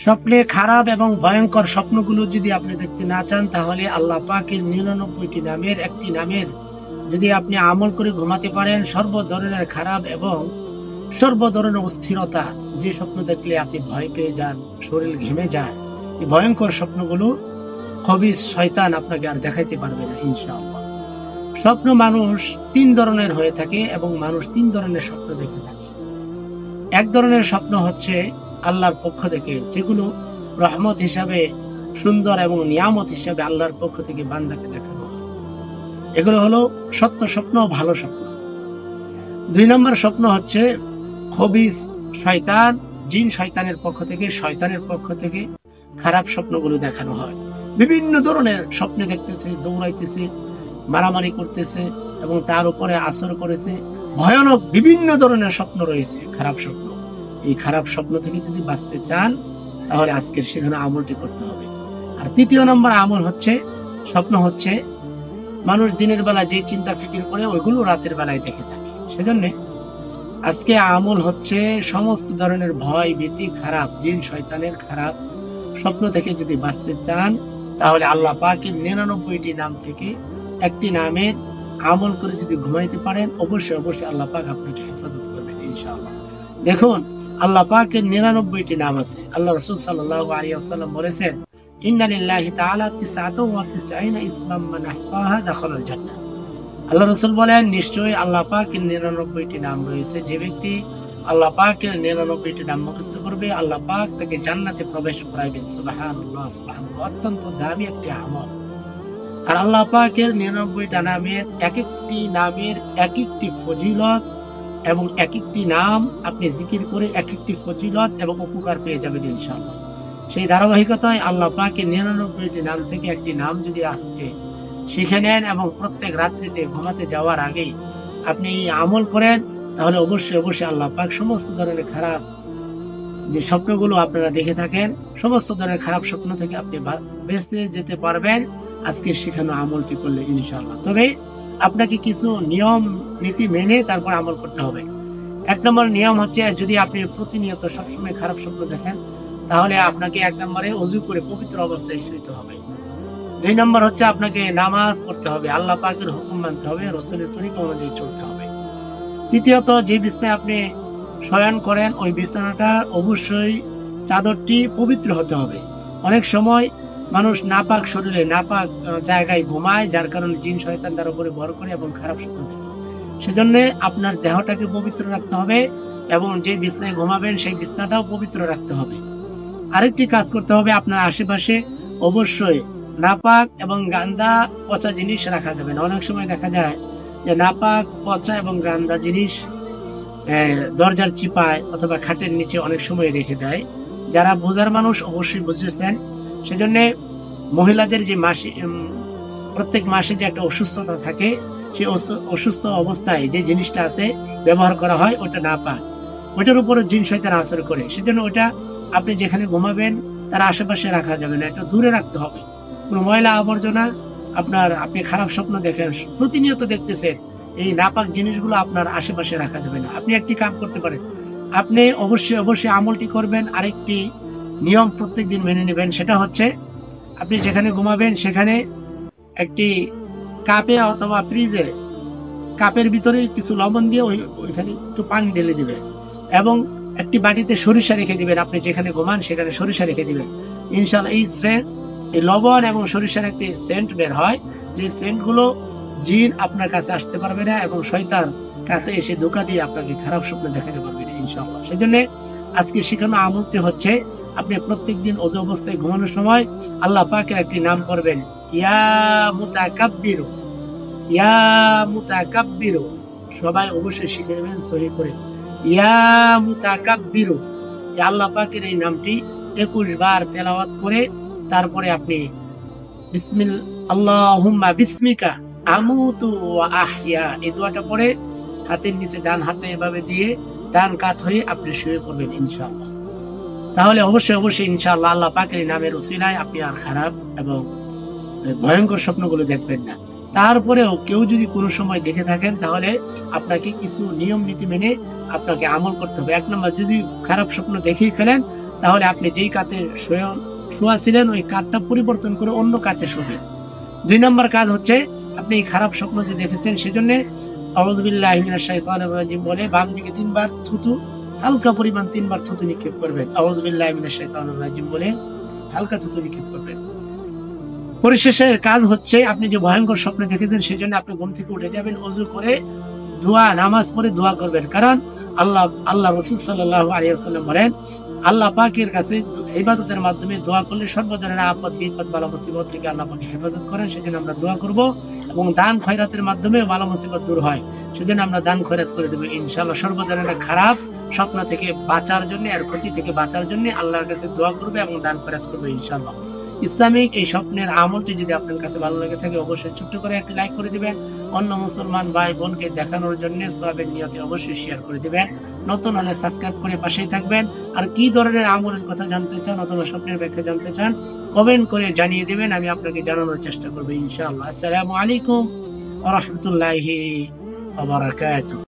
স্বপ্নে খারাপ এবং ভয়ঙ্কর স্বপ্নগুলো যদি আপনি দেখতে না চান, তাহলে আল্লাহ পাকের 99টি নামের একটি নামের যদি আপনি আমল করে ঘুমাতে পারেন, সর্ব ধরনের খারাপ এবং সর্ব ধরনের অস্থিরতা, যে স্বপ্ন দেখলে আপনি ভয় পেয়ে যান, শরীর ঘেমে যায়, এই ভয়ঙ্কর স্বপ্নগুলো খবিস শয়তান আপনাকে আর দেখাইতে পারবে না ইনশাআল্লাহ। স্বপ্ন মানুষ তিন ধরনের হয়ে থাকে এবং মানুষ তিন ধরনের স্বপ্ন দেখে থাকে। এক ধরনের স্বপ্ন হচ্ছে আল্লাহর পক্ষ থেকে, যেগুলো রহমত হিসাবে সুন্দর এবং নিয়ামত হিসাবে আল্লাহর পক্ষ থেকে বান্দাকে দেখানো হয়। এগুলো হলো সত্য স্বপ্ন, ভালো স্বপ্ন। দুই নম্বর স্বপ্ন হচ্ছে খবিস শয়তান, জিন শয়তানের পক্ষ থেকে, শয়তানের পক্ষ থেকে খারাপ স্বপ্নগুলো দেখানো হয়। বিভিন্ন ধরনের স্বপ্নে দেখতেছে, দৌড়াইতেছে, মারামারি করতেছে এবং তার উপরে আসর করেছে। ভয়ানক বিভিন্ন ধরনের স্বপ্ন রয়েছে, খারাপ স্বপ্ন। এই খারাপ স্বপ্ন থেকে যদি বাঁচতে চান, তাহলে আজকের সেখানে আমলটি করতে হবে। আর তৃতীয় নম্বর আমল হচ্ছে, স্বপ্ন হচ্ছে মানুষ দিনের বেলা যে চিন্তা ফিকির করে ওইগুলো রাতের বেলায় দেখে থাকে। সেজন্য আজকে আমল হচ্ছে সমস্ত ধরনের ভয় ভীতি, খারাপ জিন শয়তানের খারাপ স্বপ্ন থেকে যদি বাঁচতে চান, তাহলে আল্লাহ পাকের 99টি নাম থেকে একটি নামের আমল করে যদি ঘুমাইতে পারেন, অবশ্যই অবশ্যই আল্লাহ পাক আপনাকে হেফাজত করবেন ইনশাআল্লাহ। দেখুন, আল্লাহ পাকের 99টি নাম আছে। আল্লাহ রাসূল সাল্লাল্লাহু আলাইহি ওয়াসাল্লাম বলেছেন, ইন্না লিল্লাহি তাআলা 99 ইসমান মান আহসাহা দাখালাল জান্নাহ। আল্লাহ রাসূল বলেন, নিশ্চয়ই আল্লাহ পাকের 99টি নাম রয়েছে। যে ব্যক্তি আল্লাহ পাকের 99টি নাম মুখস্থ করবে, আল্লাহ পাক তাকে জান্নাতে প্রবেশ করাইবেন। সুবহানাল্লাহ, সুবহানাল্লাহ। অত্যন্ত দামি একটি আমল। আর আল্লাহ পাকের 99টা নামের এক একটি নামের এক একটি ফজিলত এবং এক একটি নাম আপনি জিকির করে এক একটি ফজিলত এবং উপকার পেয়ে যাবেন ইনশাআল্লাহ। সেই ধারাবাহিকতায় আল্লাহ পাকের 99টি নাম থেকে একটি নাম যদি আজকে শিখে নেন এবং প্রত্যেক রাত্রিতে ঘুমাতে যাওয়ার আগে আপনি এই আমল করেন, তাহলে অবশ্যই অবশ্যই আল্লাহ পাক সমস্ত ধরনের খারাপ যে স্বপ্নগুলো আপনারা দেখে থাকেন, সমস্ত ধরনের খারাপ স্বপ্ন থেকে আপনি বেঁচে যেতে পারবেন আজকে শেখানো আমলটি করলে ইনশাআল্লাহ। তবে আপনাকে কিছু নিয়ম নীতি মেনে তারপর আমল করতে হবে। এক নম্বর নিয়ম হচ্ছে, যদি আপনি প্রতিনিয়ত সবসময় খারাপ স্বপ্ন দেখেন, তাহলে আপনাকে এক নম্বরে ওযু করে পবিত্র অবস্থায় শুইতে হবে। দুই নম্বর হচ্ছে, আপনাকে নামাজ পড়তে হবে, আল্লাহ পাকের হুকুম মানতে হবে, রাসূলের তরিকা অনুযায়ী চলতে হবে। তৃতীয়ত, যে বিছানায় আপনি শয়ন করেন ওই বিছানাটা অবশ্যই চাদরটি পবিত্র হতে হবে। অনেক সময় মানুষ নাপাক শরীরে নাপাক জায়গায় ঘুমায়, যার কারণে জিন শয়তান তার উপরে ভর করে এবং খারাপ স্বপ্ন দেখে। সেজন্য আপনার দেহটাকে পবিত্র রাখতে হবে এবং যে বিছানায় ঘুমাবেন সেই বিছানাটাও পবিত্র রাখতে হবে। আরেকটি কাজ করতে হবে, আপনার আশেপাশে অবশ্যই নাপাক এবং গান্দা পচা জিনিস রাখা যাবে না। অনেক সময় দেখা যায় যে নাপাক পচা এবং গান্দা জিনিস দরজার চিপায় অথবা খাটের নিচে অনেক সময় রেখে দেয়। যারা বোঝার মানুষ অবশ্যই বুঝেছেন। সেজন্য মহিলাদের যে মাসে প্রত্যেক মাসে যে একটা অসুস্থতা থাকে, সেই অসুস্থ অবস্থায় যে জিনিসটা আছে ব্যবহার করা হয়, ওটা নাপাক, ওটার উপরে জিন শয়তান আসর করে। সেজন্য ওটা আপনি যেখানে ঘুমাবেন তার আশেপাশে রাখা যাবে না, এটা দূরে রাখতে হবে। কোনো ময়লা আবর্জনা আপনি খারাপ স্বপ্ন দেখেন, প্রতিনিয়ত দেখতেছেন, এই নাপাক জিনিসগুলো আপনার আশেপাশে রাখা যাবে না। আপনি একটি কাম করতে পারেন, আপনি অবশ্যই অবশ্যই আমলটি করবেন। আরেকটি নিয়ম প্রত্যেকদিন মেনে নেবেন, সেটা হচ্ছে আপনি যেখানে ঘুমাবেন সেখানে একটি কাপে অথবা ফ্রিজে কাপের ভিতরে কিছু লবণ দিয়ে ওইখানে একটু পানি ঢেলে দিবেন এবং একটি বাটিতে সরিষা রেখে দিবেন। আপনি যেখানে ঘুমান সেখানে সরিষা রেখে দিবেন ইনশাআল্লাহ। এই লবণ এবং সরিষার একটি সেন্ট বের হয়, যে সেন্টগুলো জিন আপনার কাছে আসতে পারবে না এবং শয়তান কাছে এসে ধোঁকা দিয়ে আপনাকে খারাপ স্বপ্ন দেখাতে পারবে না ইনশাআল্লাহ। সেজন্য আজকে শেখানো আমলটি হচ্ছে, আপনি প্রত্যেকদিন ওযু অবস্থায় ঘুমানোর সময় আল্লাহ পাকের একটি নাম পড়বেন, ইয়া মুতাকাব্বিরু, ইয়া মুতাকাব্বিরু। সবাই অবশ্যই শিখে নেবেন সহি করে, ইয়া মুতাকাব্বিরু। আল্লাহ পাকের এই নামটি 21 বার তেলাওয়াত করে তারপরে আপনি আল্লাহুম্মা বিসমিকা আমুতু ওয়া আহইয়া এই দোয়াটা পড়ে হাতের নিচে ডান হাতটা এভাবে দিয়ে ডান কাত হয়ে আপনি শুয়ে পড়বেন ইনশাআল্লাহ। তাহলে অবশ্যই অবশ্যই ইনশাআল্লাহ আল্লাহ পাকের নামের উসিলায় আপনি আর খারাপ এবং ভয়ঙ্কর স্বপ্নগুলো দেখবেন না। তারপরেও কেউ যদি কোনো সময় দেখে থাকেন, তাহলে আপনাকে কিছু নিয়ম নীতি মেনে আপনাকে আমল করতে হবে। এক নম্বর, যদি খারাপ স্বপ্ন দেখেই ফেলেন, তাহলে আপনি যেই কাতে শোয়া ছিলেন ওই কাতটা পরিবর্তন করে অন্য কাতে শোবেন। 2 নম্বর কাজ হচ্ছে আপনি এই খারাপ স্বপ্ন যে দেখেছেন সেজন্য আউযুবিল্লাহি মিনাশ শাইতানির রাজিম বলে বাম দিকে 3 বার থুতু, হালকা পরিমাণ 3 বার থুতু নিক্ষেপ করবেন। আউযুবিল্লাহি মিনাশ শাইতানির রাজিম বলে হালকা থুতু নিক্ষেপ করবেন। পরিশেষে কাজ হচ্ছে আপনি যে ভয়ঙ্কর স্বপ্ন দেখেছেন সেজন্য আপনি ঘুম থেকে উঠে যাবেন, ওযু করে নামাজ পড়ে দোয়া করবেন। কারণ আল্লাহ রাসূল সাল্লাল্লাহু আলাইহি ওয়াসাল্লাম বলেন, আল্লাহ পাকের কাছে ইবাদতের মাধ্যমে দোয়া করলে সর্ব ধরনের আপদ বিপদ বালা মুসিবত থেকে আল্লাহ পাক হেফাজত করেন। সেজন্য আমরা দোয়া করব এবং দান খয়রাতের মাধ্যমে বালা মুসিবত দূর হয়। সেজন্য আমরা দান খয়রাত করে দেব ইনশাআল্লাহ। সর্ব ধরনের খারাপ স্বপ্ন থেকে বাঁচার জন্য, আর ক্ষতি থেকে বাঁচার জন্য আল্লাহর কাছে দোয়া করবে এবং দান খয়রাত করবে ইনশাআল্লাহ। ইসলামিক এই স্বপ্নের আমলটি যদি আপনার কাছে ভালো লেগে থাকে অবশ্যই ছোট্ট করে একটি লাইক করে দিবেন। অন্য মুসলমান ভাই বোনকে দেখানোর জন্য সওয়াবের নিয়তে অবশ্যই শেয়ার করে দিবেন। নতুন হলে সাবস্ক্রাইব করে পাশেই থাকবেন। আর কি ধরনের আমলের কথা জানতে চান অথবা স্বপ্নের ব্যাখ্যা জানতে চান কমেন্ট করে জানিয়ে দিবেন, আমি আপনাকে জানানোর চেষ্টা করব ইনশাআল্লাহ। আসসালামু আলাইকুম ওয়া রাহমাতুল্লাহি ওয়া বারাকাতুহু।